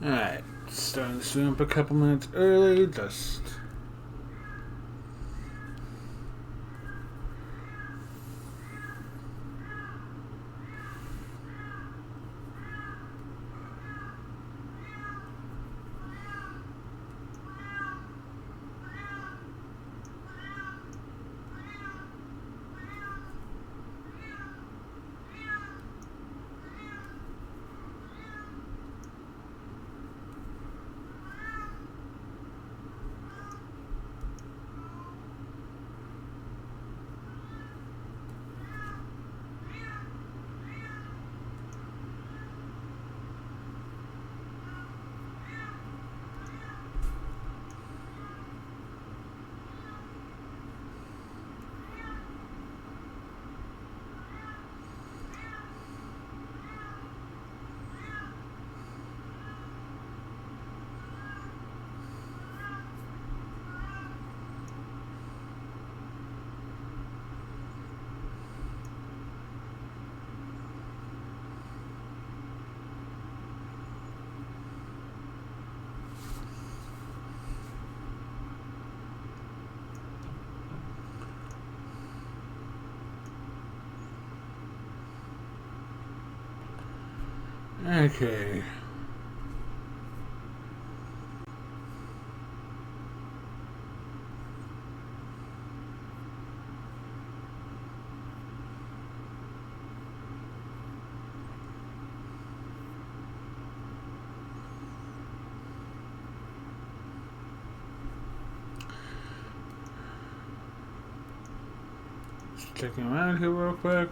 Alright, starting the stream up a couple minutes early, just... Okay. Just checking around here real quick.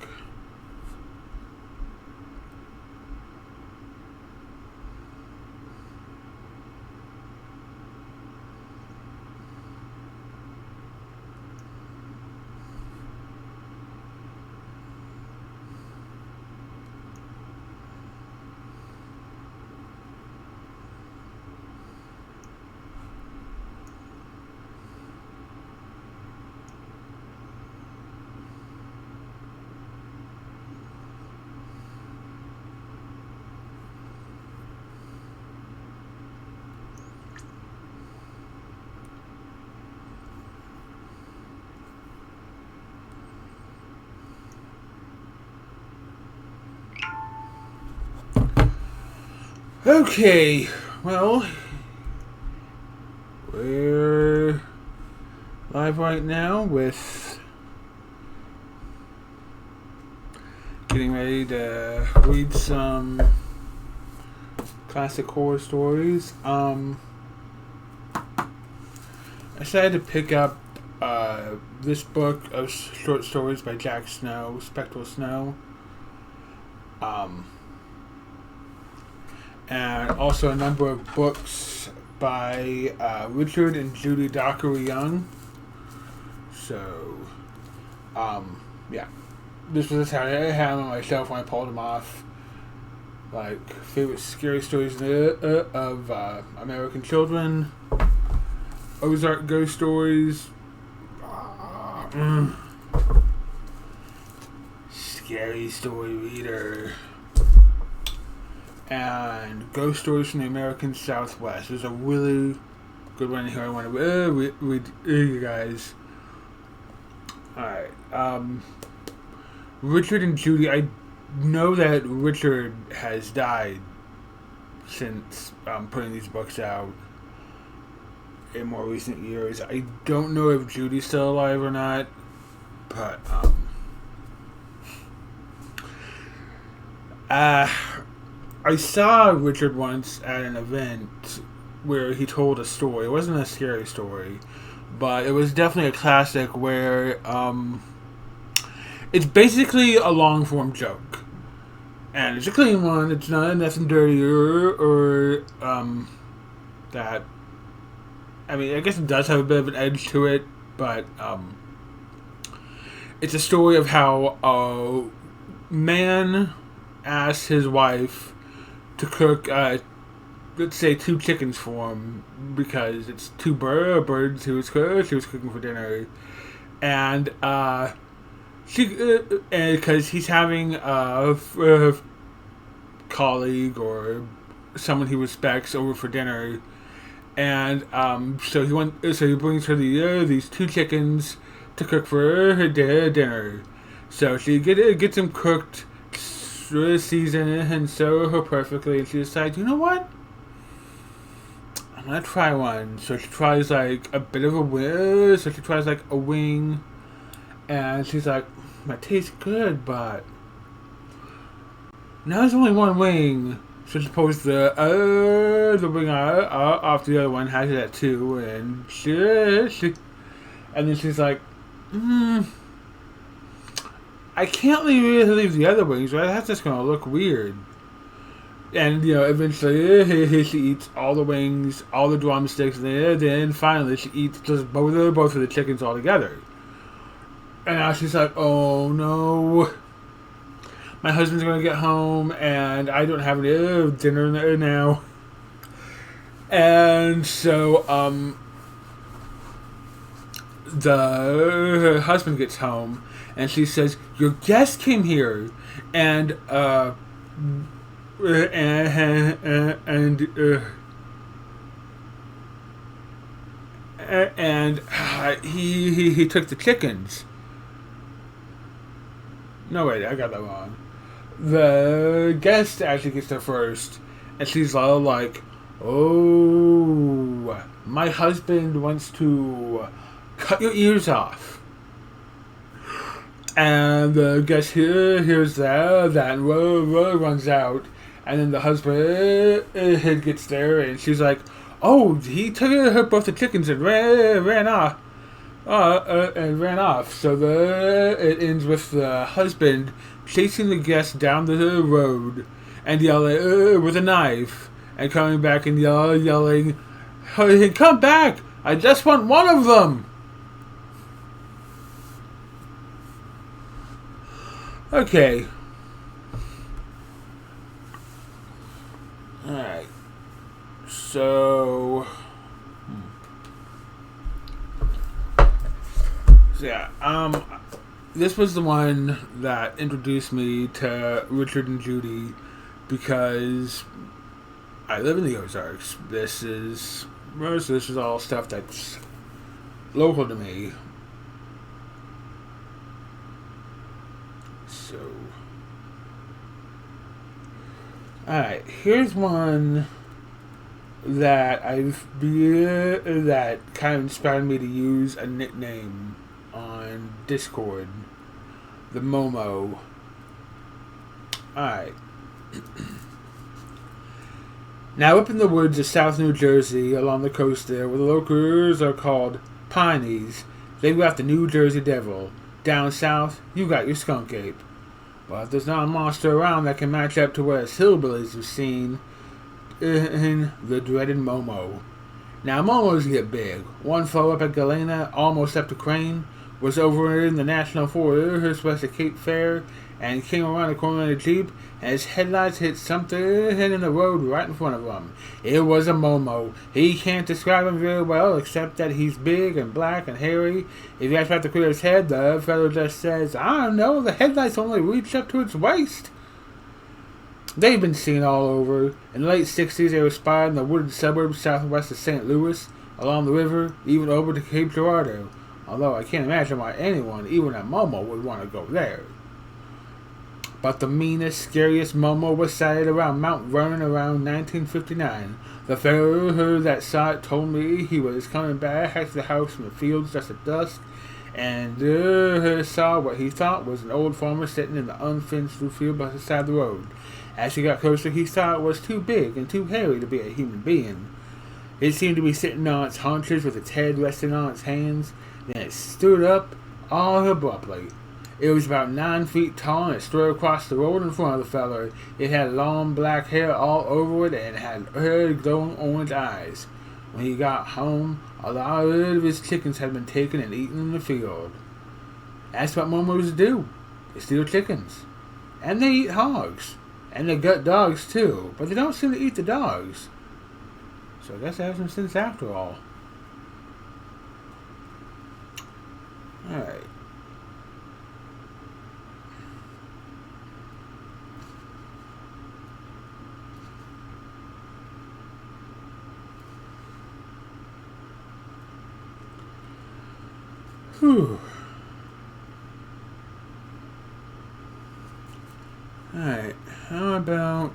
Okay, well, we're live right now with getting ready to read some classic horror stories. I decided to pick up this book of short stories by Jack Snow, Spectral Snow. And also a number of books by Richard and Judy Dockery Young. So, yeah. This was a Saturday I had them on myself when I pulled them off. Like, favorite scary stories of American children. Ozark ghost stories. Scary story reader. And Ghost Stories from the American Southwest. There's a really good one here I want to read you guys. Alright. Richard and Judy. I know that Richard has died since putting these books out in more recent years. I don't know if Judy's still alive or not, but I saw Richard once at an event where he told a story. It wasn't a scary story, but it was definitely a classic where it's basically a long form joke, and it's a clean one. It's not nothing dirty or that. I mean, I guess it does have a bit of an edge to it, but it's a story of how a man asked his wife to cook, let's say, 2 chickens for him because it's 2 birds she was cooking for dinner, and because he's having a colleague or someone he respects over for dinner, and So he brings her these two chickens to cook for her dinner. So she gets them cooked, seasoned, and so perfectly. And she decides, you know what? I'm gonna try one. So she tries like a bit of a wing. So she tries like a wing, and she's like, "That tastes good, but now there's only one wing." So she pulls the wing off the other one, has that too, and and then she's like, I can't leave the other wings, right? That's just gonna look weird. And eventually she eats all the wings, all the drumsticks, and then finally she eats just both of the chickens all together. And now she's like, "Oh no, my husband's gonna get home, and I don't have any dinner now." And so her husband gets home, and she says, "Your guest came here, and he took the chickens." No, wait, I got that wrong. The guest actually gets there first, and she's all like, "Oh, my husband wants to cut your ears off." And the guest hears that and runs out. And then the husband gets there, and she's like, "Oh, he took her both the chickens and ran off." And ran off. So it ends with the husband chasing the guest down the road and yelling with a knife, and coming back and yelling, "Hey, come back! I just want one of them." Okay. Alright. So yeah, this was the one that introduced me to Richard and Judy, because I live in the Ozarks. This is all stuff that's local to me. So, alright, here's one that that kind of inspired me to use a nickname on Discord, the Momo. Alright. Now, up in the woods of South New Jersey, along the coast there, where the locals are called Pineys, they've got the New Jersey Devil. Down south, you got your skunk ape. But there's not a monster around that can match up to what us hillbillies have seen in the dreaded Momo. Now, Momos get big. One flew up at Galena, almost up to Crane, was over in the National Forest west of Cape Fear, and came around the corner in a Jeep, and his headlights hit something in the road right in front of him. It was a Momo. He can't describe him very well, except that he's big and black and hairy. If you ask about the critters' head, the fellow just says, "I don't know, the headlights only reach up to its waist." They've been seen all over. In the late 60s, they were spotted in the wooded suburbs southwest of St. Louis, along the river, even over to Cape Girardeau. Although I can't imagine why anyone, even a Momo, would want to go there. But the meanest, scariest Momo was sighted around Mount Vernon around 1959. The fellow that saw it told me he was coming back to the house from the fields just at dusk, and saw what he thought was an old farmer sitting in the unfinished field by the side of the road. As he got closer, he saw it was too big and too hairy to be a human being. It seemed to be sitting on its haunches with its head resting on its hands. Then it stood up all abruptly. It was about 9 feet tall, and it strode across the road in front of the feller. It had long black hair all over it, and had glowing orange eyes. When he got home, a lot of his chickens had been taken and eaten in the field. That's what Momos do. They steal chickens. And they eat hogs. And they gut dogs too, but they don't seem to eat the dogs. So I guess they have some sense after all. Alright. Whew. Alright, how about...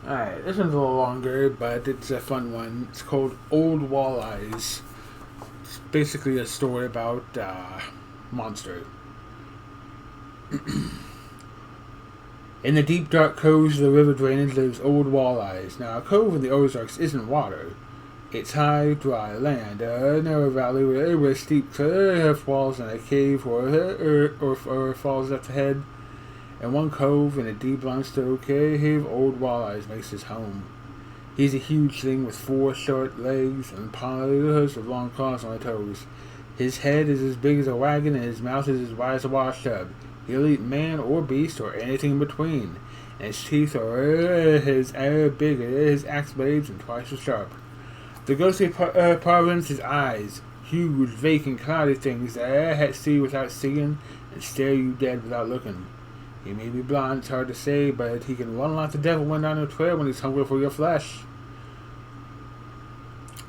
Alright, this one's a little longer, but it's a fun one. It's called Old Walleyes. It's basically a story about monster. In the deep dark coves of the river drainage lives Old Walleyes. Now, a cove in the Ozarks isn't water. It's high, dry land, a narrow valley where steep cliff walls and a cave or falls at the head. In one cove in a deep limestone cave, Old Walleyes makes his home. He's a huge thing with 4 short legs and paws with long claws on the toes. His head is as big as a wagon and his mouth is as wide as a washtub. He'll eat man or beast or anything in between. And his teeth are as big as his axe blades and twice as sharp. The ghostly province is eyes, huge, vacant, cloudy things that see without seeing and stare you dead without looking. He may be blind, it's hard to say, but he can run like the devil went down your trail when he's hungry for your flesh.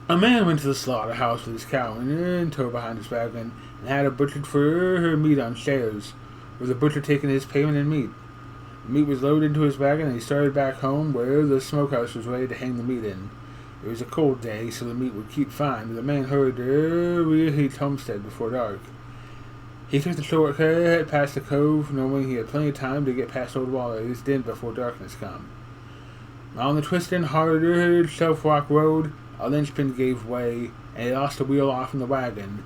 A man went to the slaughterhouse with his cow and tow behind his wagon and had it butchered for her meat on shares, with the butcher taking his payment in meat. The meat was loaded into his wagon and he started back home where the smokehouse was ready to hang the meat in. It was a cold day, so the meat would keep fine, but the man hurried to reach homestead before dark. He took the shortcut past the cove, knowing he had plenty of time to get past Old Walleyes' den before darkness come. On the twisting, hard self-rock road, a linchpin gave way, and he lost the wheel off in the wagon.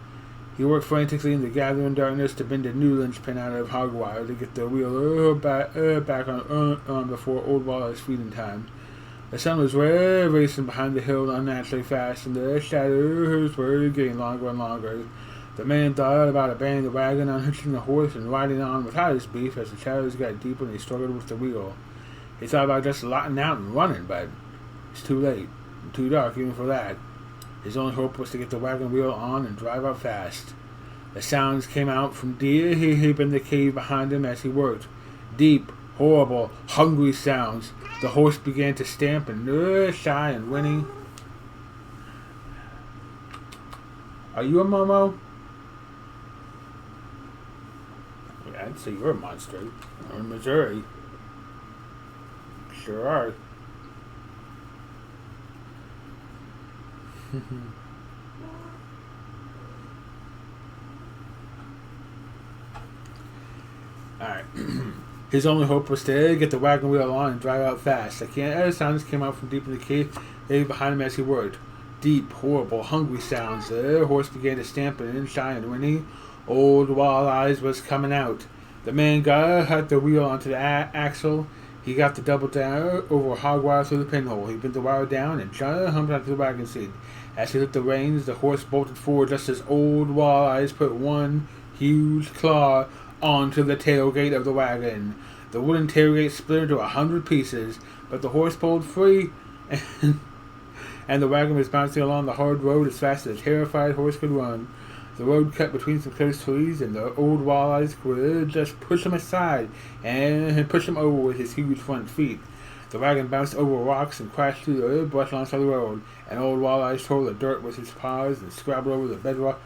He worked frantically in the gathering darkness to bend a new linchpin out of hog wire to get the wheel back on before Old Walleyes' feeding time. The sun was racing behind the hill unnaturally fast, and the shadows were getting longer and longer. The man thought about abandoning the wagon, unhitching the horse, and riding on without his beef as the shadows got deeper and he struggled with the wheel. He thought about just lotting out and running, but it's too late, and too dark even for that. His only hope was to get the wagon wheel on and drive out fast. The sounds came out from deep in the cave behind him as he worked. Deep, horrible, hungry sounds. The horse began to stamp and shy and whinny. Are you a Momo? I'd say you're a monster. You're in Missouri. Sure are. Alright. His only hope was to get the wagon wheel on and drive out fast. The sounds came out from deep in the cave behind him as he worked. Deep, horrible, hungry sounds. The horse began to stamp and shy and whinny. Old Walleyes was coming out. The man got the wheel onto the axle. He got the double down over hog wire through the pinhole. He bent the wire down and jumped onto the wagon seat. As he hit the reins, the horse bolted forward just as Old Walleyes put one huge claw onto the tailgate of the wagon. The wooden tailgate split into 100 pieces, but the horse pulled free, and the wagon was bouncing along the hard road as fast as a terrified horse could run. The road cut between some close trees, and the Old Walleyes could just push him aside and push him over with his huge front feet. The wagon bounced over rocks and crashed through the brush alongside the road, and Old Walleyes tore the dirt with his paws and scrabbled over the bedrock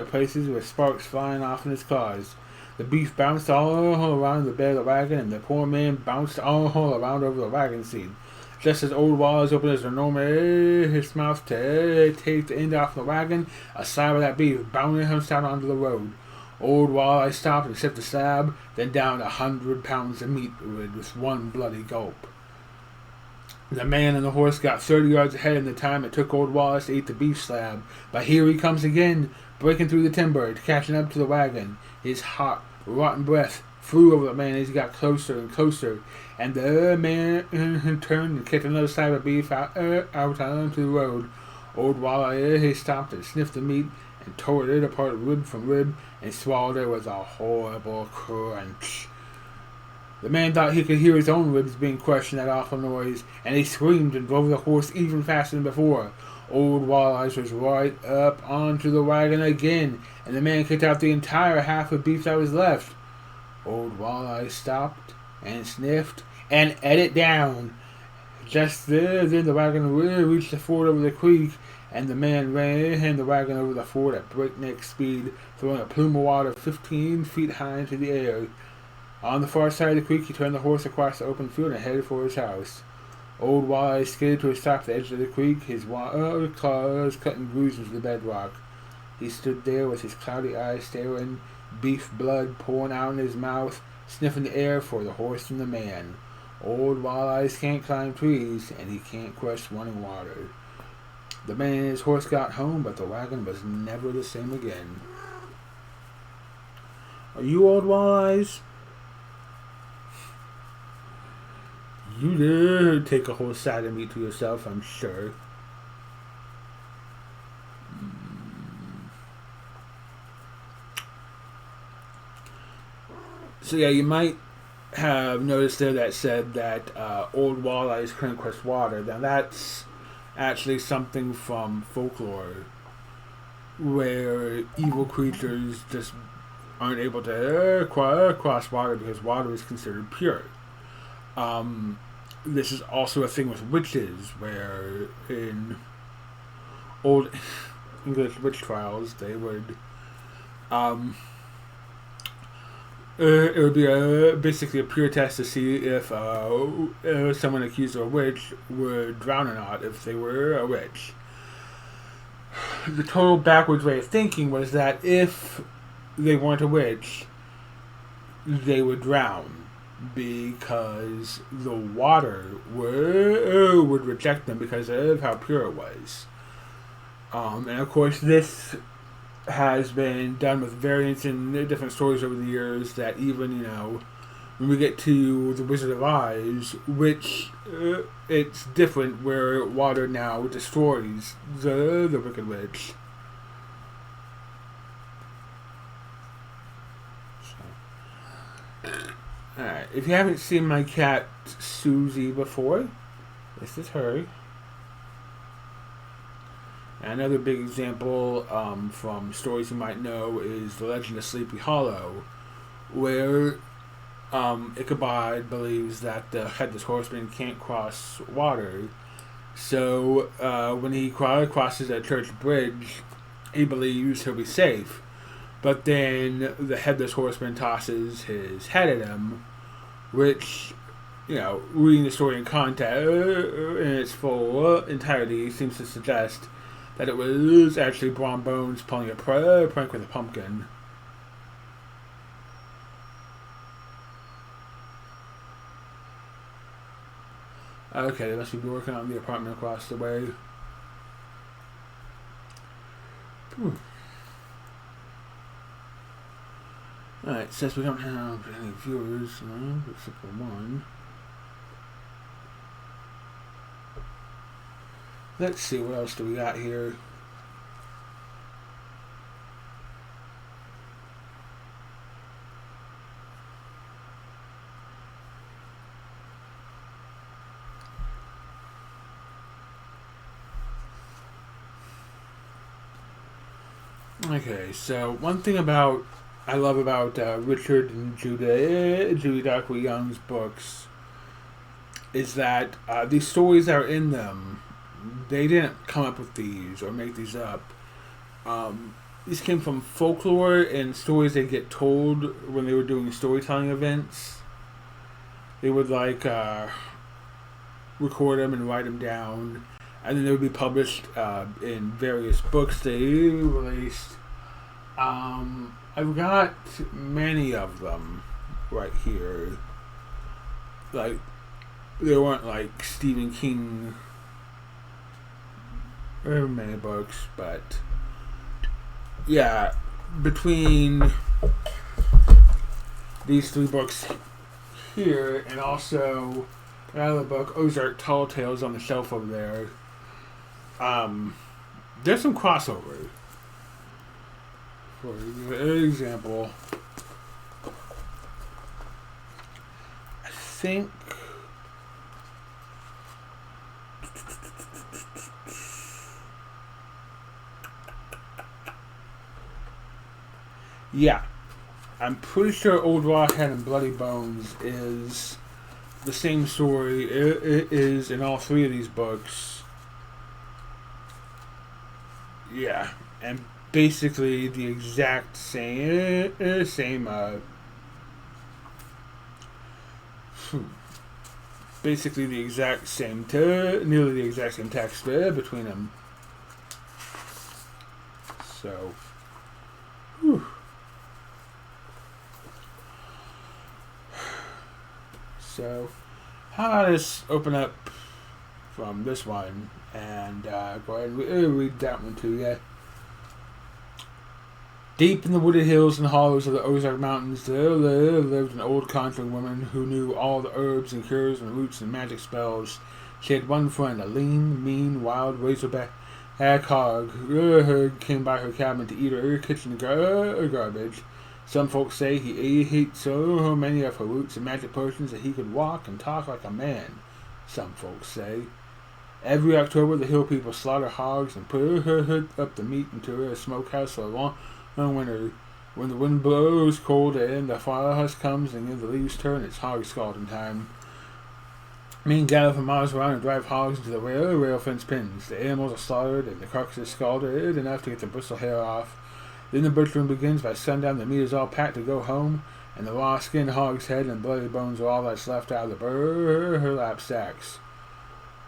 places with sparks flying off in his claws. The beef bounced all around the bed of the wagon, and the poor man bounced all around over the wagon seat. Just as Old Walleyes opened his enormous mouth to take the end off the wagon, a slab of that beef bounded him down onto the road. Old Walleyes stopped and sipped the slab, then downed 100 pounds of meat with one bloody gulp. The man and the horse got 30 yards ahead in the time it took Old Walleyes to eat the beef slab. But here he comes again, breaking through the timber, catching up to the wagon. His hot, rotten breath flew over the man as he got closer and closer, and the man turned and kicked another slab of beef out onto the road. Old Walleyes stopped and sniffed the meat and tore it apart rib from rib and swallowed it with a horrible crunch. The man thought he could hear his own ribs being crushed in that awful noise, and he screamed and drove the horse even faster than before. Old Walleyes was right up onto the wagon again, and the man kicked out the entire half of beef that was left. Old Walleyes stopped and sniffed and ate it down. Just then the wagon reached the ford over the creek, and the man ran the wagon over the ford at breakneck speed, throwing a plume of water 15 feet high into the air. On the far side of the creek, he turned the horse across the open field and headed for his house. Old Walleye skidded to a stop at the edge of the creek, his claws cutting grooves into the bedrock. He stood there with his cloudy eyes staring, beef blood pouring out in his mouth, sniffing the air for the horse and the man. Old Walleyes can't climb trees, and he can't crush running water. The man and his horse got home, but the wagon was never the same again. Are you Old Walleyes? You did take a whole side of meat to yourself, I'm sure. So yeah, you might have noticed there that said that old walleyes couldn't crush water. Now that's actually something from folklore, where evil creatures just aren't able to cross water because water is considered pure. This is also a thing with witches, where in old English witch trials, they would, it would be basically a pure test to see if someone accused of a witch would drown or not if they were a witch. The total backwards way of thinking was that if they weren't a witch, they would drown, because the water would reject them because of how pure it was. And of course this has been done with variants in different stories over the years, that even, when we get to The Wizard of Oz, which it's different, where water now destroys the Wicked Witch. Alright, if you haven't seen my cat Susie before, this is her. Another big example from stories you might know is The Legend of Sleepy Hollow, where Ichabod believes that the Headless Horseman can't cross water. So when he crosses a church bridge, he believes he'll be safe. But then the Headless Horseman tosses his head at him, which, reading the story in context, in its full entirety, seems to suggest that it was actually Brom Bones pulling a prank with a pumpkin. Okay, they must be working on the apartment across the way. Alright, since we don't have any viewers, except for one. Let's see, what else do we got here? Okay, so one thing I love about Richard and Judy Dockery Young's books is that these stories that are in them, they didn't come up with these or make these up. These came from folklore and stories they get told when they were doing storytelling events. They would record them and write them down, and then they would be published in various books they released. I've got many of them right here. Like, they weren't like Stephen King or many books, but yeah, between these three books here and also another book, Ozark Tall Tales, on the shelf over there, there's some crossover. For example, I think I'm pretty sure Old Rockhead and Bloody Bones is the same story. It is in all three of these books. Yeah, and basically the exact basically the exact same, nearly the exact same text between them. So, whew. So, how about us open up from this one and go ahead and read that one to you. Deep in the wooded hills and hollows of the Ozark Mountains, there lived an old conjuring woman who knew all the herbs and cures and roots and magic spells. She had one friend, a lean, mean, wild razorback hog who came by her cabin to eat her kitchen garbage. Some folks say he ate so many of her roots and magic potions that he could walk and talk like a man. Some folks say. Every October, the hill people slaughter hogs and put up the meat into a smokehouse for a long winter. When the wind blows cold and the frost comes and the leaves turn, it's hog scalding time. Men gather for miles around and drive hogs into the rail fence pins. The animals are slaughtered and the carcasses scalded enough to get the bristle hair off. Then the butchering begins. By sundown, the meat is all packed to go home, and the raw-skinned hog's head and bloody bones are all that's left out of the burlap sacks.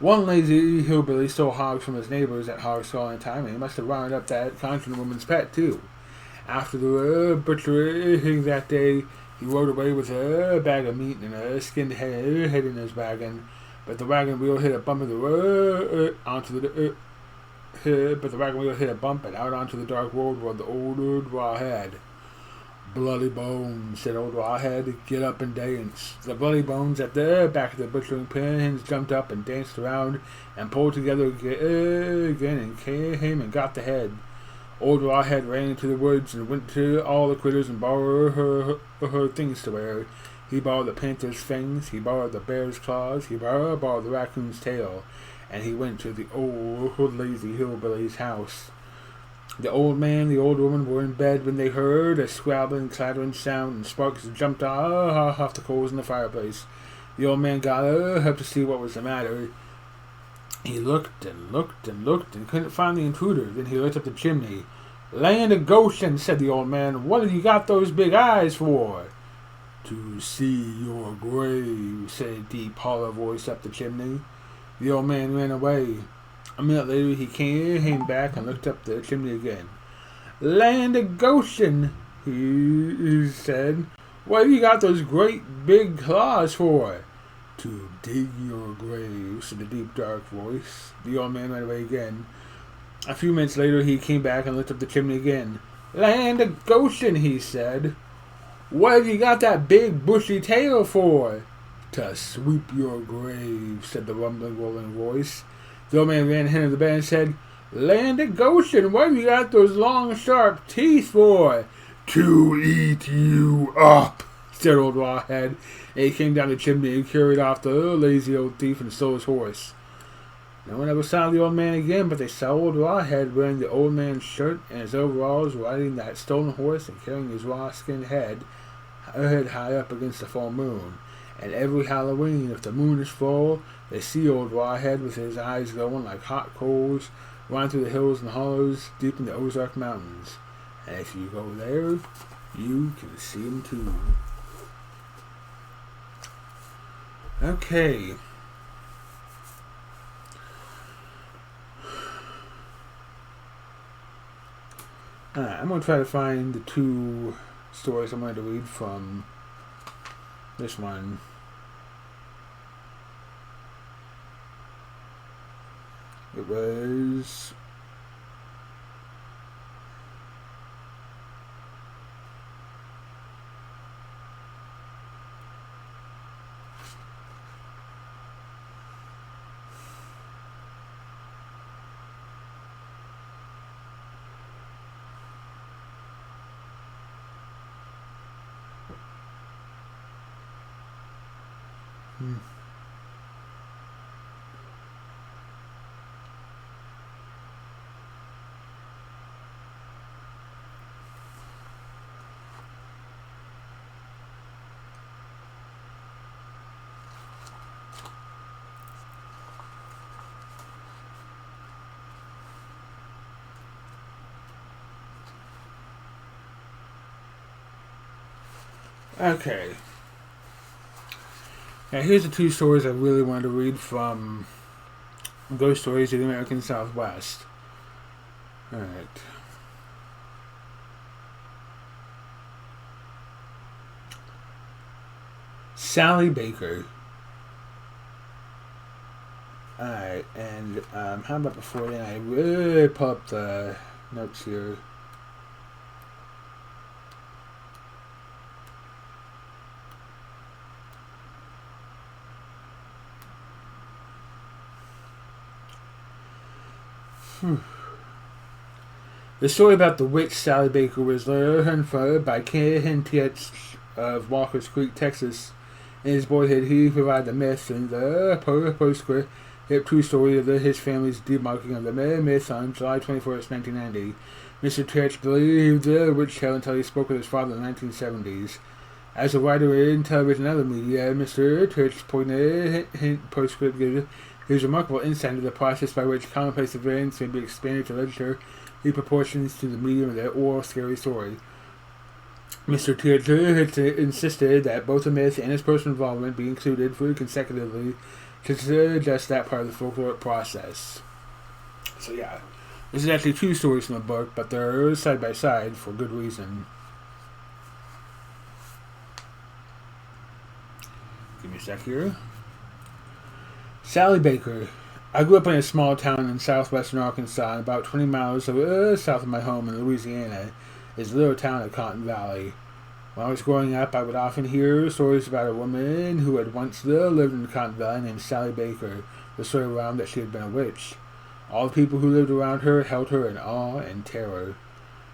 One lazy hillbilly stole hogs from his neighbors at hog scalding time, and he must have rounded up that conjuring woman's pet, too. After the butchering that day, he rode away with a bag of meat and a skinned head in his wagon, but the wagon wheel hit a bump in the road but the wagon wheel hit a bump and out onto the dark road where the old rawhead. Bloody bones, said old rawhead. Get up and dance. The bloody bones at the back of the butchering pins jumped up and danced around and pulled together again and came and got the head. Old Rawhead ran into the woods and went to all the critters and borrowed her things to wear. He borrowed the panther's fangs, he borrowed the bear's claws, he borrowed the raccoon's tail, and he went to the old lazy hillbilly's house. The old man and the old woman were in bed when they heard a scrabbling, clattering sound, and sparks jumped off the coals in the fireplace. The old man got up to see what was the matter. He looked and looked and looked and couldn't find the intruder. Then he looked up the chimney. "Land of Goshen," said the old man. "What have you got those big eyes for?" "To see your grave," said a deep, hollow voice up the chimney. The old man ran away. A minute later he came back and looked up the chimney again. "Land of Goshen," he said. "What have you got those great big claws for?" "To dig your grave," said the deep, dark voice. The old man ran away again. A few minutes later he came back and looked up the chimney again. "Land of Goshen," he said. "What have you got that big, bushy tail for?" "To sweep your grave," said the rumbling, rolling voice. The old man ran ahead of the bed and said, "Land of Goshen, what have you got those long, sharp teeth for?" "To eat you up," said old Rawhead. And he came down the chimney and carried off the lazy old thief and stole his horse. No one ever saw the old man again, but they saw old Rawhead wearing the old man's shirt and his overalls, riding that stolen horse and carrying his raw-skinned head high up against the full moon. And every Halloween, if the moon is full, they see old Rawhead with his eyes glowing like hot coals, running through the hills and hollows deep in the Ozark Mountains. And if you go there, you can see him too. Okay. I'm going to try to find the two stories I'm going to read from this one. It was... Okay. Now here's the two stories I really wanted to read from Ghost Stories of the American Southwest. Alright. Sally Baker. Alright, and how about before then I really pull up the notes here. The story about the witch Sally Baker was learned by Ken Tietz of Walker's Creek, Texas. In his boyhood, he provided the myth and the postscript hip true story of his family's debunking of the myth on July 21st, 1990. Mr. Tietz believed the witch tale until he spoke with his father in the 1970s. As a writer in television and other media, Mr. Tietz poignant postscript gives his remarkable insight into the process by which commonplace events may be expanded to literature in proportions to the medium of their oral scary story. Mr. Tietz insisted that both the myth and his personal involvement be included fully consecutively to suggest that part of the folkloric process. So yeah, this is actually two stories from the book, but they're side by side for good reason. Give me a sec here. Sally Baker. I grew up in a small town in southwestern Arkansas, about 20 miles south of my home in Louisiana is the little town of Cotton Valley. When I was growing up, I would often hear stories about a woman who had once lived in Cotton Valley named Sally Baker. The story around that she had been a witch. All the people who lived around her held her in awe and terror.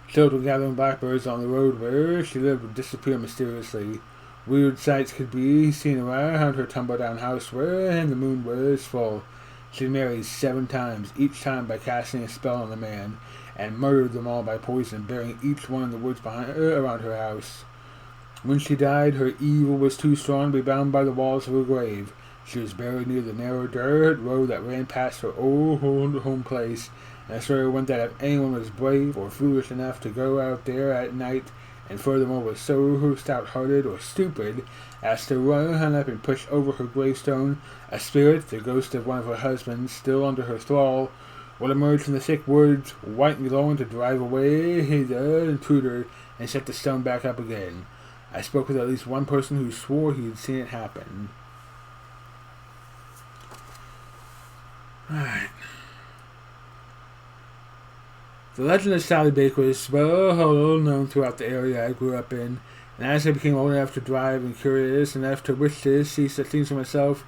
Children gathering blackbirds on the road where she lived would disappear mysteriously. Weird sights could be seen around her tumble-down house when the moon was full. She married 7 times, each time by casting a spell on the man, and murdered them all by poison, burying each one in the woods around her house. When she died, her evil was too strong to be bound by the walls of her grave. She was buried near the narrow dirt road that ran past her old home place, and the story went that if anyone was brave or foolish enough to go out there at night, and furthermore was so stout-hearted or stupid as to run up and push over her gravestone, a spirit, the ghost of one of her husbands, still under her thrall, would emerge from the thick woods, white and glowing, to drive away the intruder and set the stone back up again. I spoke with at least one person who swore he had seen it happen. Alright. The legend of Sally Baker is well known throughout the area I grew up in, and as I became old enough to drive and curious enough to wish to see such things for myself,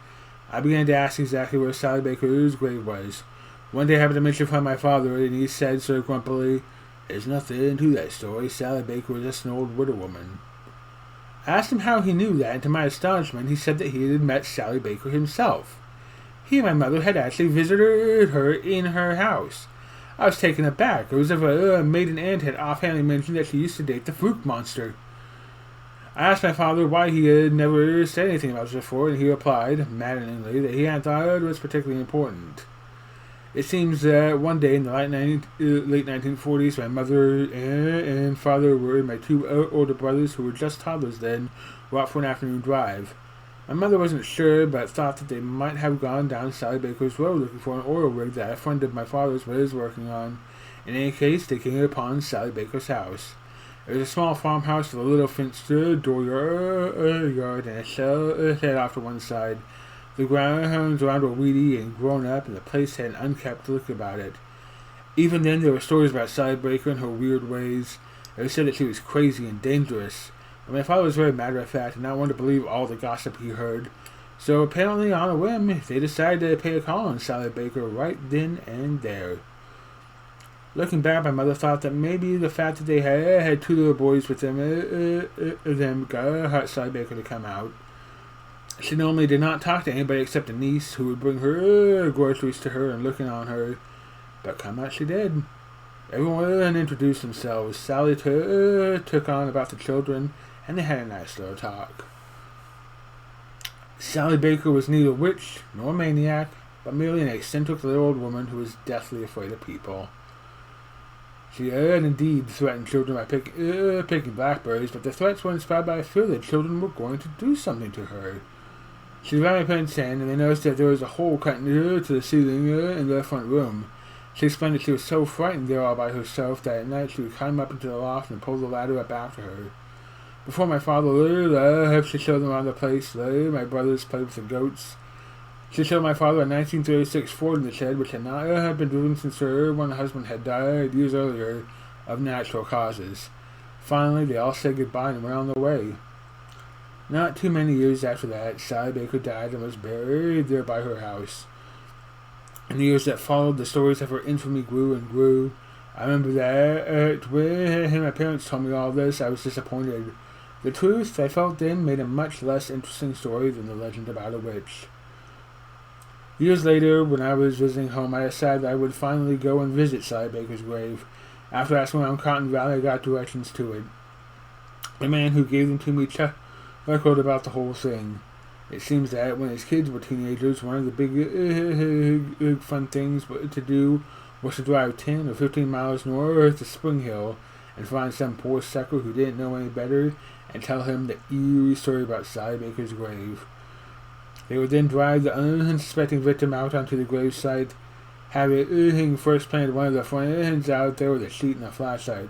I began to ask exactly where Sally Baker's grave was. One day I happened to mention from my father, and he said sort of grumpily, "There's nothing to that story. Sally Baker was just an old widow woman." I asked him how he knew that, and to my astonishment, he said that he had met Sally Baker himself. He and my mother had actually visited her in her house. I was taken aback. It was as if a maiden aunt had offhandedly mentioned that she used to date the Fruit Monster. I asked my father why he had never said anything about this before, and he replied, maddeningly, that he hadn't thought it was particularly important. It seems that one day in the late 1940s, my mother and father were my 2 older brothers, who were just toddlers then, were out for an afternoon drive. My mother wasn't sure, but thought that they might have gone down Sally Baker's road looking for an oil rig that a friend of my father's was working on. In any case, they came upon Sally Baker's house. It was a small farmhouse with a little fenced dooryard and a shed off to one side. The grounds around were weedy and grown up, and the place had an unkept look about it. Even then, there were stories about Sally Baker and her weird ways. It was said that she was crazy and dangerous. But my father was very matter-of-fact and not one to believe all the gossip he heard. So apparently, on a whim, they decided to pay a call on Sally Baker right then and there. Looking back, my mother thought that maybe the fact that they had 2 little boys with them got Sally Baker to come out. She normally did not talk to anybody except a niece who would bring her groceries to her and looking on her. But come out she did. Everyone introduced themselves. Sally took on about the children, and they had a nice little talk. Sally Baker was neither witch nor maniac, but merely an eccentric little old woman who was deathly afraid of people. She had indeed threatened children by picking blackberries, but the threats were inspired by a fear that children were going to do something to her. She ran my parents in, and they noticed that there was a hole cut to the ceiling in their front room. She explained that she was so frightened there all by herself that at night she would climb up into the loft and pull the ladder up after her. Before my father left, she showed them around the place. My brothers played with the goats. She showed my father a 1936 Ford in the shed, which had not been driven since her one husband had died years earlier of natural causes. Finally, they all said goodbye and went on their way. Not too many years after that, Sally Baker died and was buried there by her house. In the years that followed, the stories of her infamy grew and grew. I remember that when my parents told me all this, I was disappointed. The truth, I felt then, made a much less interesting story than the legend about a witch. Years later, when I was visiting home, I decided I would finally go and visit Sally Baker's grave. After asking around Cotton Valley, I got directions to it. The man who gave them to me chuckled about the whole thing. It seems that when his kids were teenagers, one of the big fun things to do was to drive 10 or 15 miles north to Spring Hill and find some poor sucker who didn't know any better and tell him the eerie story about Sally Baker's grave. They would then drive the unsuspecting victim out onto the gravesite, having first planted one of their friends out there with a sheet and a flashlight.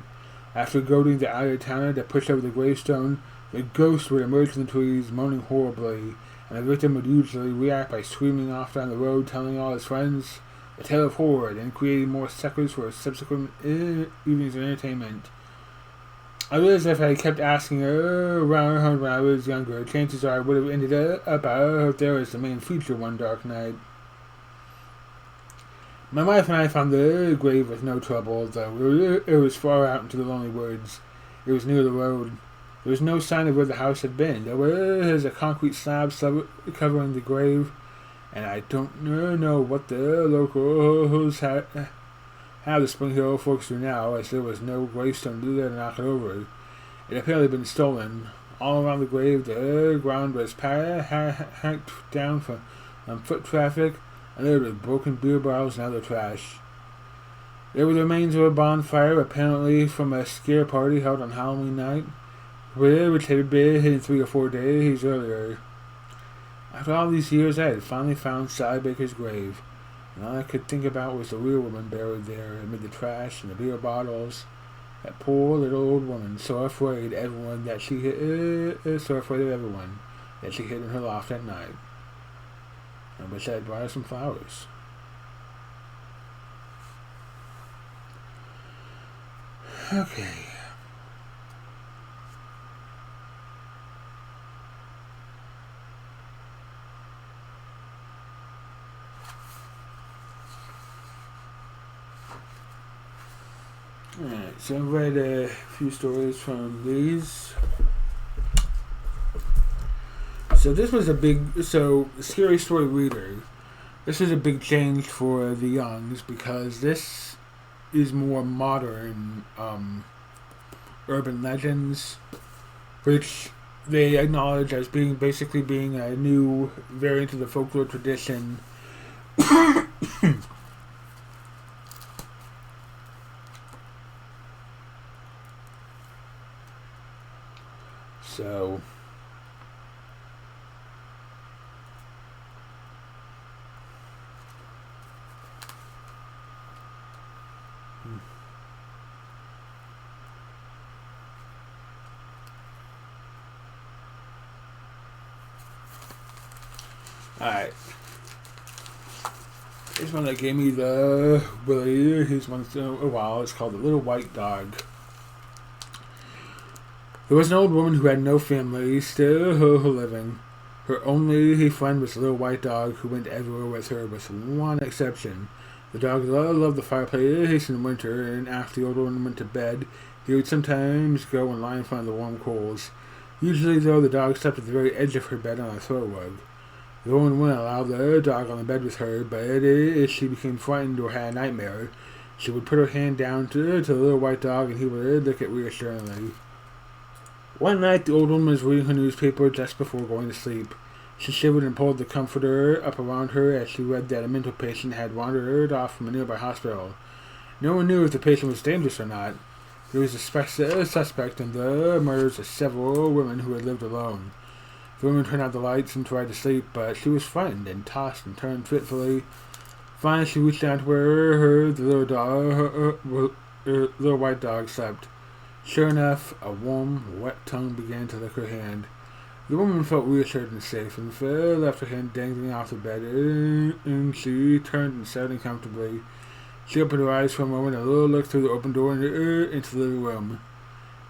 After goading the out-of-towner to push over the gravestone, the ghost would emerge from the trees, moaning horribly, and the victim would usually react by screaming off down the road, telling all his friends a tale of horror, and creating more suckers for subsequent evenings of entertainment. I realized if I kept asking her around when I was younger, chances are I would have ended up out there as the main feature one dark night. My wife and I found the grave with no trouble, though it was far out into the lonely woods. It was near the road. There was no sign of where the house had been. There was a concrete slab covering the grave, and I don't know what the locals had the Spring Hill folks do now, as there was no gravestone there to knock it over. It had apparently been stolen. All around the grave, the ground was hacked down from foot traffic, and there were broken beer bottles and other trash. There were the remains of a bonfire, apparently from a scare party held on Halloween night, which had been hidden 3 or 4 days earlier. After all these years, I had finally found Sally Baker's grave, and all I could think about was the real woman buried there amid the trash and the beer bottles. That poor little old woman, so afraid of everyone that she hid in her loft at night. I wish I had brought her some flowers. Okay. Alright, so I've read a few stories from these. So this was Scary Story Reader. This was a big change for the youngs because this is more modern urban legends, which they acknowledge as being a new variant of the folklore tradition. So, alright. Here's one that gave me the Willie. Here's one in a while. It's called The Little White Dog. There was an old woman who had no family, still living. Her only friend was a little white dog who went everywhere with her, with one exception. The dog loved the fireplace in winter, and after the old woman went to bed, he would sometimes go and lie in front of the warm coals. Usually, though, the dog slept at the very edge of her bed on a throw rug. The woman wouldn't allow the dog on the bed with her, but if she became frightened or had a nightmare, she would put her hand down to the little white dog, and he would lick it reassuringly. One night, the old woman was reading her newspaper just before going to sleep. She shivered and pulled the comforter up around her as she read that a mental patient had wandered off from a nearby hospital. No one knew if the patient was dangerous or not. He was a suspect in the murders of several women who had lived alone. The woman turned out the lights and tried to sleep, but she was frightened and tossed and turned fitfully. Finally, she reached down to where the little white dog slept. Sure enough, a warm, wet tongue began to lick her hand. The woman felt reassured and safe, and left her hand dangling off the bed, and she turned and sat uncomfortably. She opened her eyes for a moment, and a little looked through the open door into the living room.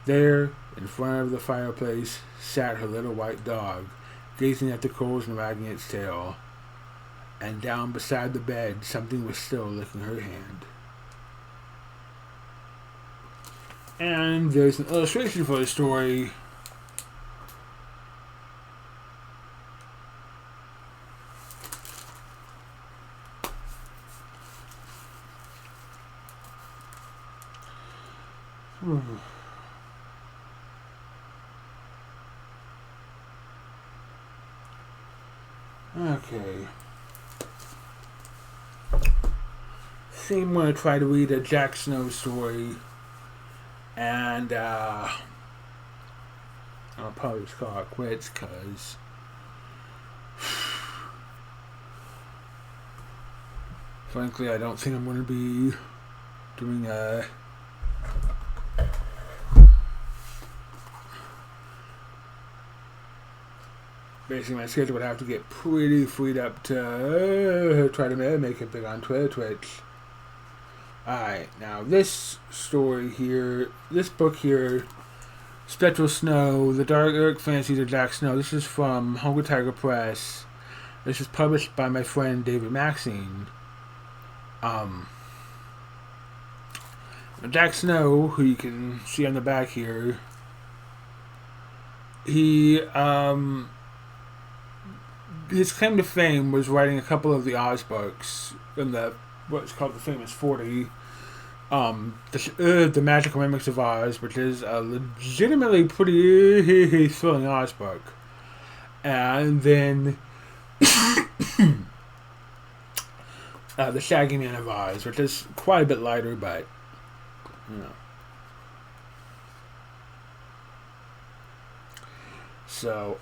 There, in front of the fireplace, sat her little white dog, gazing at the coals and wagging its tail. And down beside the bed, something was still licking her hand. And there's an illustration for the story. Okay. See, I'm going to try to read a Jack Snow story. And, I'll probably just call it quits, because frankly, I don't think I'm going to be doing a basically my schedule would have to get pretty freed up to try to make it big on Twitch. Alright, now this story here, this book here, Spectral Snow, The Dark Fancies of Jack Snow, this is from Hungry Tiger Press. This is published by my friend David Maxine. Jack Snow, who you can see on the back here, he, his claim to fame was writing a couple of the Oz books in the what's called the famous 40. The Magical Mimics of Oz, which is a legitimately pretty thrilling Oz book. And then The Shaggy Man of Oz, which is quite a bit lighter, but you know. So,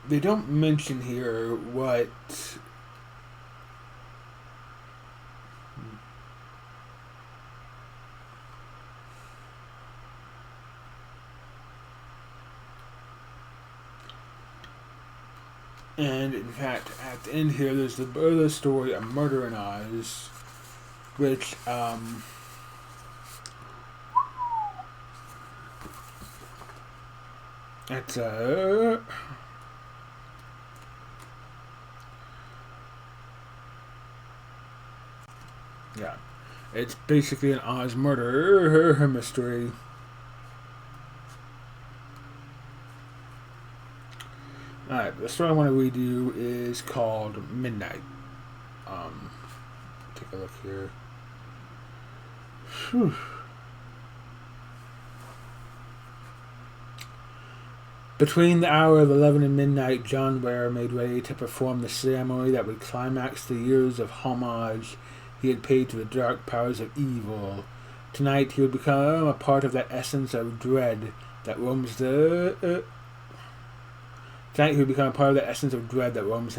they don't mention here what and in fact at the end here there's the story of Murder in Oz, which it's yeah, it's basically an Oz murder mystery. Alright, the story I want to read you is called Midnight. Take a look here. Whew. Between the hour of 11 and midnight, John Ware made ready to perform the ceremony that would climax the years of homage he had paid to the dark powers of evil. Tonight he would become a part of that essence of dread that roams the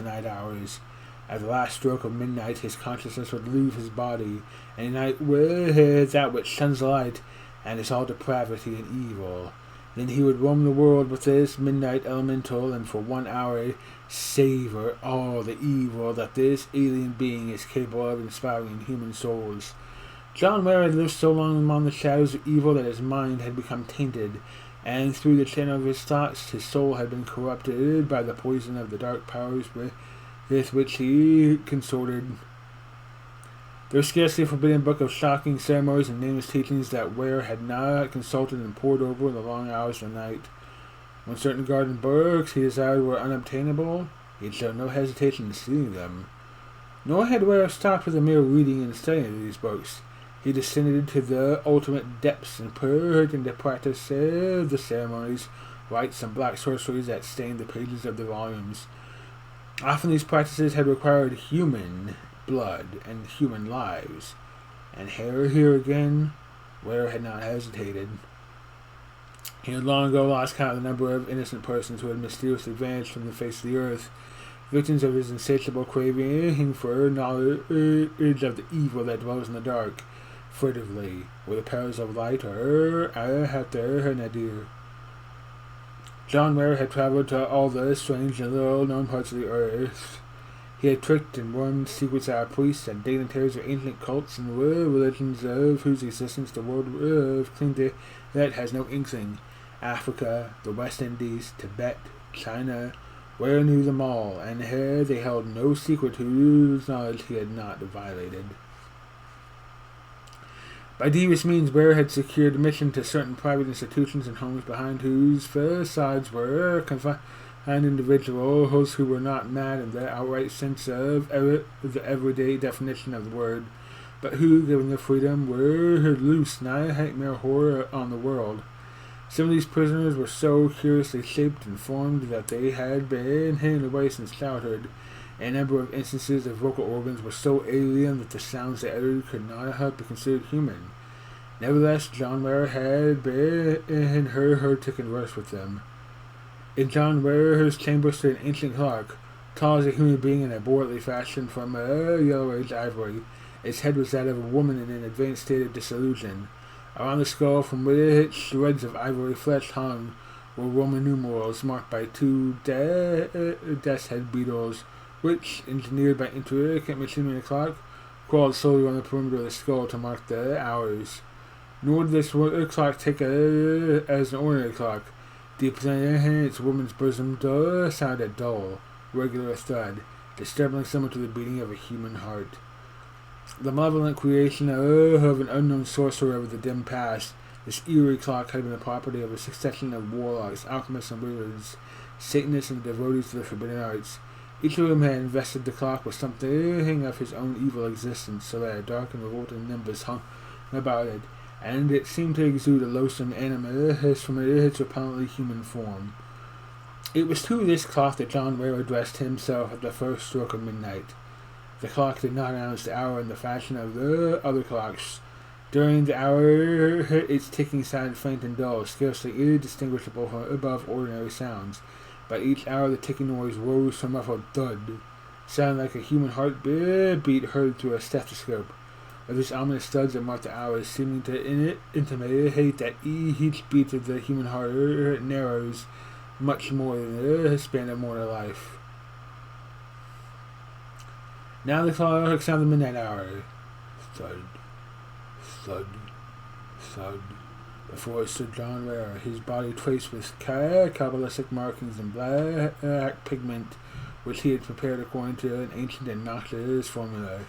night hours. At the last stroke of midnight, his consciousness would leave his body, and unite with that which shuns the light and is all depravity and evil. Then he would roam the world with this midnight elemental, and for 1 hour savor all the evil that this alien being is capable of inspiring in human souls. John Ware had lived so long among the shadows of evil that his mind had become tainted, and through the channel of his thoughts his soul had been corrupted by the poison of the dark powers with which he consorted. There was scarcely a forbidden book of shocking ceremonies and nameless teachings that Ware had not consulted and pored over in the long hours of the night. When certain garden books he desired were unobtainable, he had shown no hesitation in stealing them. Nor had Ware stopped with the mere reading and studying of these books. He descended to the ultimate depths and put into practice the ceremonies, rites, and black sorceries that stained the pages of the volumes. Often these practices had required human blood and human lives, and here again, Ware had not hesitated. He had long ago lost count of the number of innocent persons who had mysteriously vanished from the face of the earth, victims of his insatiable craving for knowledge of the evil that dwells in the dark, furtively, where the perils of light are out there nadir. John Ware had traveled to all the strange and little-known parts of the earth. He had tricked and wormed secrets out of priests and dignitaries of ancient cults and religions of whose existence the world of claimed that has no inkling. Africa, the West Indies, Tibet, China, Ware knew them all, and here they held no secret whose knowledge he had not violated. By devious means, Ware had secured admission to certain private institutions and homes behind whose facades were confined individuals who were not mad in the outright sense of the everyday definition of the word, but who, given their freedom, were loose nightmare horror on the world. Some of these prisoners were so curiously shaped and formed that they had been hidden away since childhood. A number of instances of vocal organs were so alien that the sounds they uttered could not have been considered human. Nevertheless, John Ware had been heard to converse with them. In John Ware's chamber stood an ancient clock, tall as a human being and abhorrently fashioned from a yellow-aged ivory. Its head was that of a woman in an advanced state of dissolution. Around the skull, from which shreds of ivory flesh hung, were Roman numerals marked by two death's head beetles, which, engineered by intricate machinery in the clock, crawled slowly around the perimeter of the skull to mark the hours. Nor did this clock take as an ordinary clock. Deep in its woman's bosom sounded a dull, regular thud, disturbingly similar to the beating of a human heart. The malevolent creation of an unknown sorcerer of the dim past, this eerie clock had been the property of a succession of warlocks, alchemists, and wizards, Satanists, and devotees to the forbidden arts. Each of them had invested the clock with something of his own evil existence, so that a dark and revolting nimbus hung about it, and it seemed to exude a loathsome animus from its repellently human form. It was to this clock that John Ware addressed himself at the first stroke of midnight. The clock did not announce the hour in the fashion of the other clocks. During the hour, its ticking sounded faint and dull, scarcely indistinguishable from above ordinary sounds. By each hour, the ticking noise rose to a muffled thud, sounding like a human heartbeat heard through a stethoscope. Of these ominous thuds that marked the hours, seeming to intimate that each beat of the human heart narrows much more than the span of mortal life. Now the clock sounded the midnight hour. Thud, thud, thud. Before it stood John Ware, his body traced with cabalistic markings in black pigment, which he had prepared according to an ancient and noxious formula.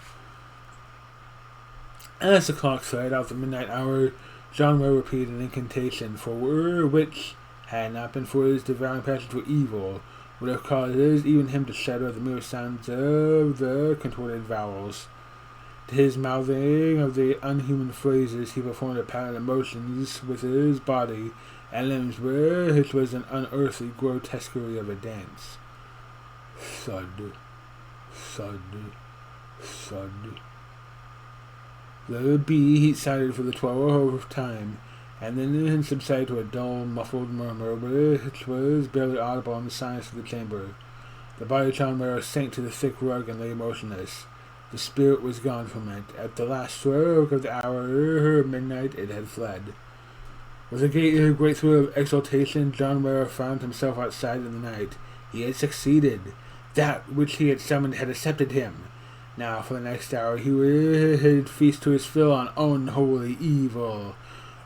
As the clock struck out the midnight hour, John Ware repeated an incantation, for which, had it not been for his devouring passion for evil, would have caused even him to shudder at the mere sounds of the contorted vowels. To his mouthing of the unhuman phrases, he performed a pattern of motions with his body and limbs which was an unearthly grotesquerie of a dance. Thud, thud, thud. The beat sounded for the 12th time, and then subsided to a dull, muffled murmur which was barely audible in the silence of the chamber. The body of John Ware sank to the thick rug and lay motionless. The spirit was gone from it. At the last stroke of the hour of midnight, it had fled. With a great thrill of exultation, John Ware found himself outside in the night. He had succeeded. That which he had summoned had accepted him. Now, for the next hour, he would feast to his fill on unholy evil.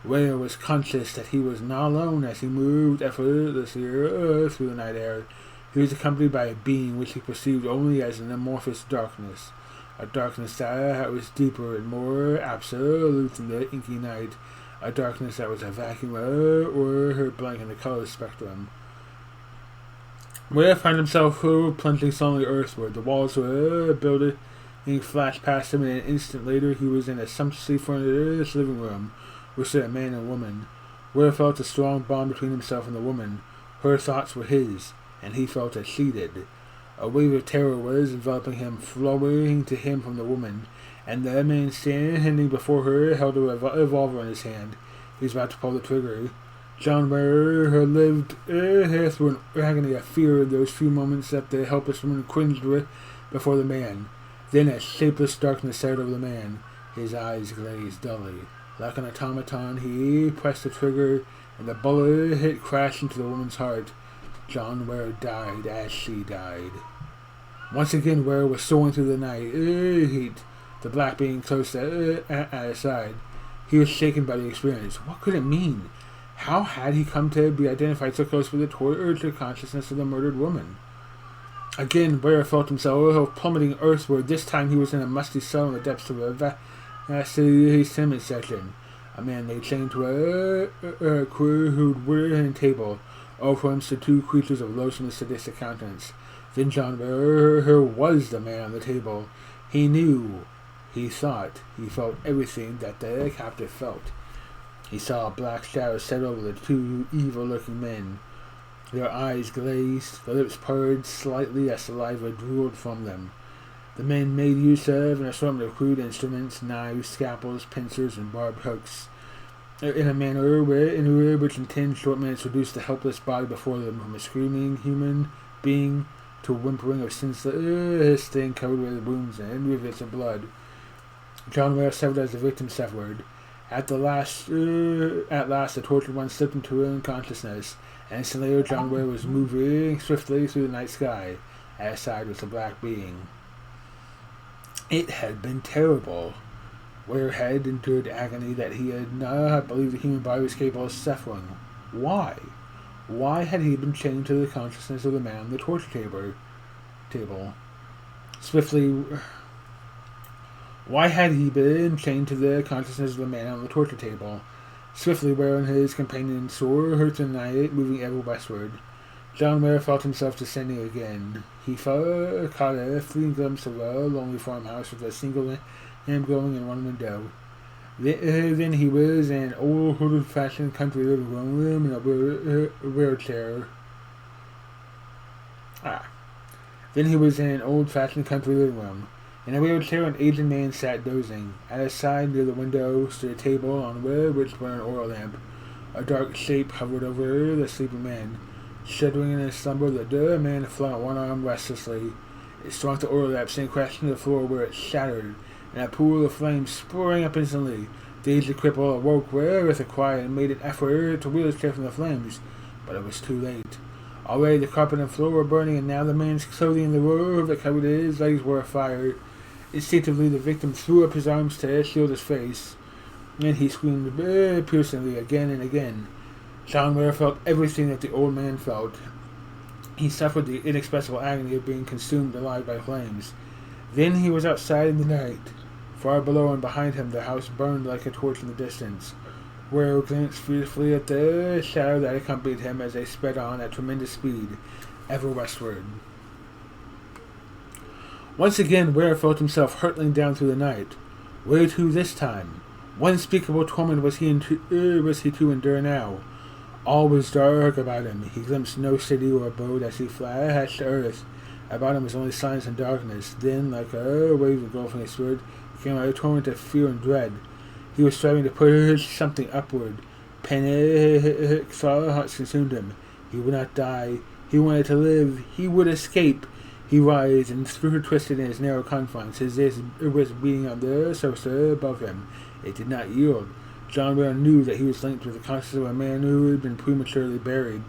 Ware was conscious that he was not alone as he moved effortlessly through the night air. He was accompanied by a being which he perceived only as an amorphous darkness, a darkness that was deeper and more absolute than the inky night, a darkness that was a vacuum or blank in the color spectrum. Ware found himself plunging slowly earthward. The walls were building. He flashed past him, and an instant later he was in a sumptuously furnished living room, where stood a man and woman. Ware felt a strong bond between himself and the woman. Her thoughts were his, and he felt as she did. A wave of terror was enveloping him, flowing to him from the woman, and the man standing before her held a revolver in his hand. He was about to pull the trigger. John Ware lived through an agony of fear in those few moments that the helpless woman cringed before the man. Then a shapeless darkness settled over the man. His eyes glazed dully. Like an automaton, he pressed the trigger, and the bullet hit crashed into the woman's heart. John Ware died as she died. Once again, Ware was soaring through the night heat, the black being close at his side. He was shaken by the experience. What could it mean? How had he come to be identified so close with the tortured consciousness of the murdered woman? Again, Ware felt himself plummeting earthward. This time he was in a musty cell in the depths of a vast cement section. A man laid chained to a crude wooden table. Over him stood two creatures of loathsome and sadistic countenance. Then John Ware was the man on the table. He knew, he thought, he felt everything that the captive felt. He saw a black shadow settle over the two evil-looking men. Their eyes glazed, their lips purred slightly as saliva drooled from them. The men made use of an assortment of crude instruments, knives, scalpels, pincers, and barbed hooks, in a manner which in 10 short minutes reduced the helpless body before them from a screaming human being to a whimpering of senseless thing covered with wounds and rivets of blood. John Ware suffered as the victim suffered. At last, the tortured one slipped into unconsciousness, and instantly later, John Ware was moving swiftly through the night sky. At his side was a black being. It had been terrible. Ware had endured agony that he had not believed the human body was capable of suffering. Why? Why had he been chained to the consciousness of the man on the torture table? Swiftly... Why had he been chained to the consciousness of the man on the torture table? Swiftly, Ware and his companions soared through the night, moving ever westward. John Ware felt himself descending again. He caught a fleeting glimpse of a lonely farmhouse with a single lamp glowing in one window. Then he was in an old-fashioned country living room in a wheelchair. Then he was in an old-fashioned country living room. In a wheelchair, an aged man sat dozing. At his side, near the window, stood a table on which burned an oil lamp. A dark shape hovered over the sleeping man. Shuddering in his slumber, the man flung out one arm restlessly. It struck the oil lamp, sent crashing to the floor where it shattered, and a pool of flames sprang up instantly. The aged cripple awoke with a cry and made an effort to wheel his chair from the flames, but it was too late. Already the carpet and floor were burning, and now the man's clothing and the robe that covered his legs were afire. Instinctively, the victim threw up his arms to shield his face, and he screamed piercingly again and again. John Ware felt everything that the old man felt. He suffered the inexpressible agony of being consumed alive by flames. Then he was outside in the night. Far below and behind him, the house burned like a torch in the distance. Ware glanced fiercely at the shadow that accompanied him as they sped on at tremendous speed, ever westward. Once again, Ware felt himself hurtling down through the night. Where to this time? What unspeakable torment was he to endure now? All was dark about him. He glimpsed no city or abode as he flashed to earth. About him was only silence and darkness. Then, like a wave engulfing his spirit, came a torrent of fear and dread. He was striving to push something upward. Panic thoughts consumed him. He would not die. He wanted to live. He would escape. He writhed and twisted in his narrow confines. His was beating on the surface above him. It did not yield. John Ware knew that he was linked with the consciousness of a man who had been prematurely buried.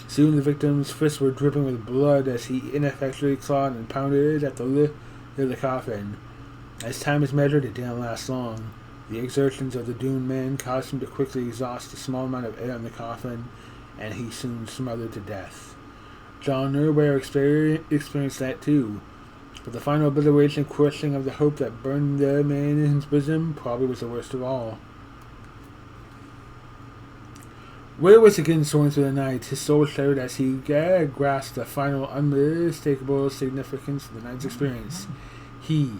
Soon the victim's fists were dripping with blood as he ineffectually clawed and pounded at the lid of the coffin. As time was measured, it didn't last long. The exertions of the doomed man caused him to quickly exhaust a small amount of air in the coffin, and he soon smothered to death. John Ware experienced that too, but the final obliteration and crushing of the hope that burned the man in his bosom probably was the worst of all. Ware was again soaring through the night. His soul shuddered as he grasped the final unmistakable significance of the night's experience. He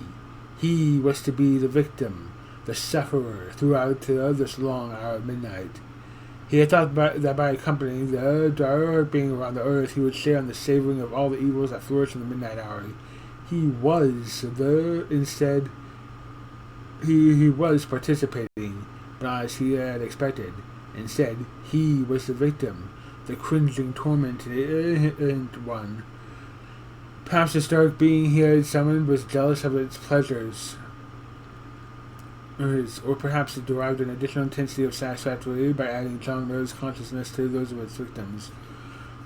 was to be the victim, the sufferer, throughout this long hour of midnight. He had thought that by accompanying the dark being around the earth, he would share in the savoring of all the evils that flourish in the midnight hour. Instead, he was participating, but not as he had expected. Instead, he was the victim, the cringing, tormented one. Perhaps this dark being he had summoned was jealous of its pleasures, or perhaps it derived an additional intensity of satisfaction by adding John Mare's consciousness to those of its victims.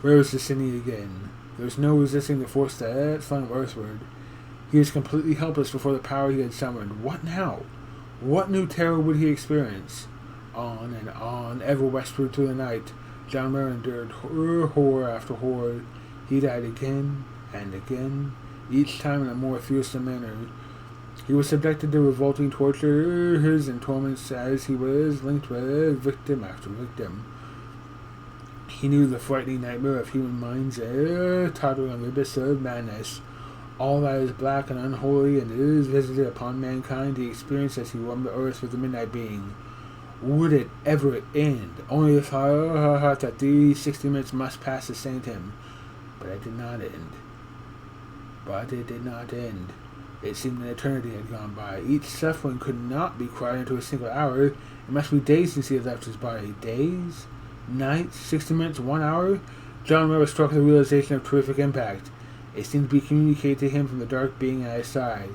Where was the sinning again? There was no resisting the force that flung him earthward. He was completely helpless before the power he had summoned. What now? What new terror would he experience? On and on, ever westward through the night, John Mare endured horror after horror. He died again and again, each time in a more fearsome manner. He was subjected to revolting tortures and torments as he was linked with victim after victim. He knew the frightening nightmare of human minds tottering on the abyss of madness. All that is black and unholy and is visited upon mankind he experienced as he roamed the earth with the midnight being. Would it ever end? Only the thought that these 60 minutes must pass sustained him. But it did not end. It seemed an eternity had gone by. Each suffering could not be crowded into a single hour. It must be days since he had left his body. Days? Nights? 60 minutes? 1 hour? John Mare was struck with the realization of terrific impact. It seemed to be communicated to him from the dark being at his side.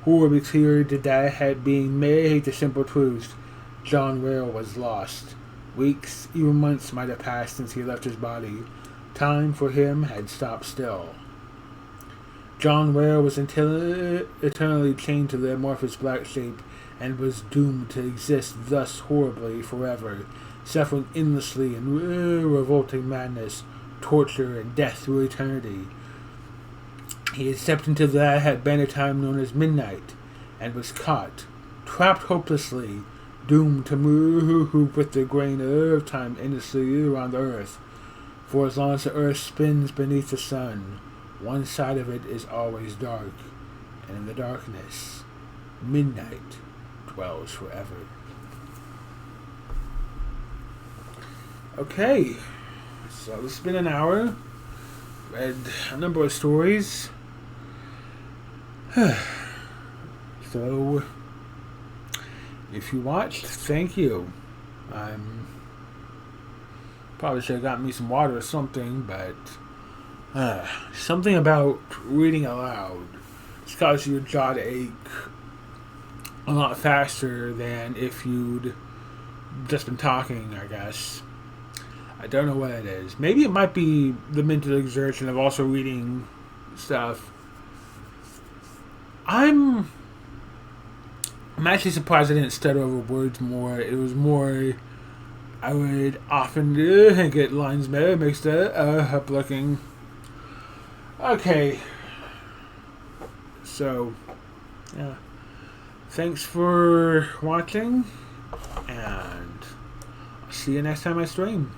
Horribly clear did that had being made the simple truth. John Mare was lost. Weeks, even months might have passed since he left his body. Time for him had stopped still. John Mare was eternally chained to the amorphous black shape and was doomed to exist thus horribly forever, suffering endlessly in revolting madness, torture, and death through eternity. He had stepped into that had been a time known as midnight, and was caught, trapped hopelessly, doomed to move with the grain of time endlessly around the earth. For as long as the earth spins beneath the sun, one side of it is always dark, and in the darkness, midnight dwells forever. Okay, so this has been an hour. Read a number of stories. So, if you watched, thank you. Probably should have gotten me some water or something, but something about reading aloud just causes your jaw to ache a lot faster than if you'd just been talking, I guess. I don't know what it is. Maybe it might be the mental exertion of also reading stuff. I'm actually surprised I didn't stutter over words more. It was more, I would often get lines mixed up looking. Okay. So, yeah. Thanks for watching, and I'll see you next time I stream.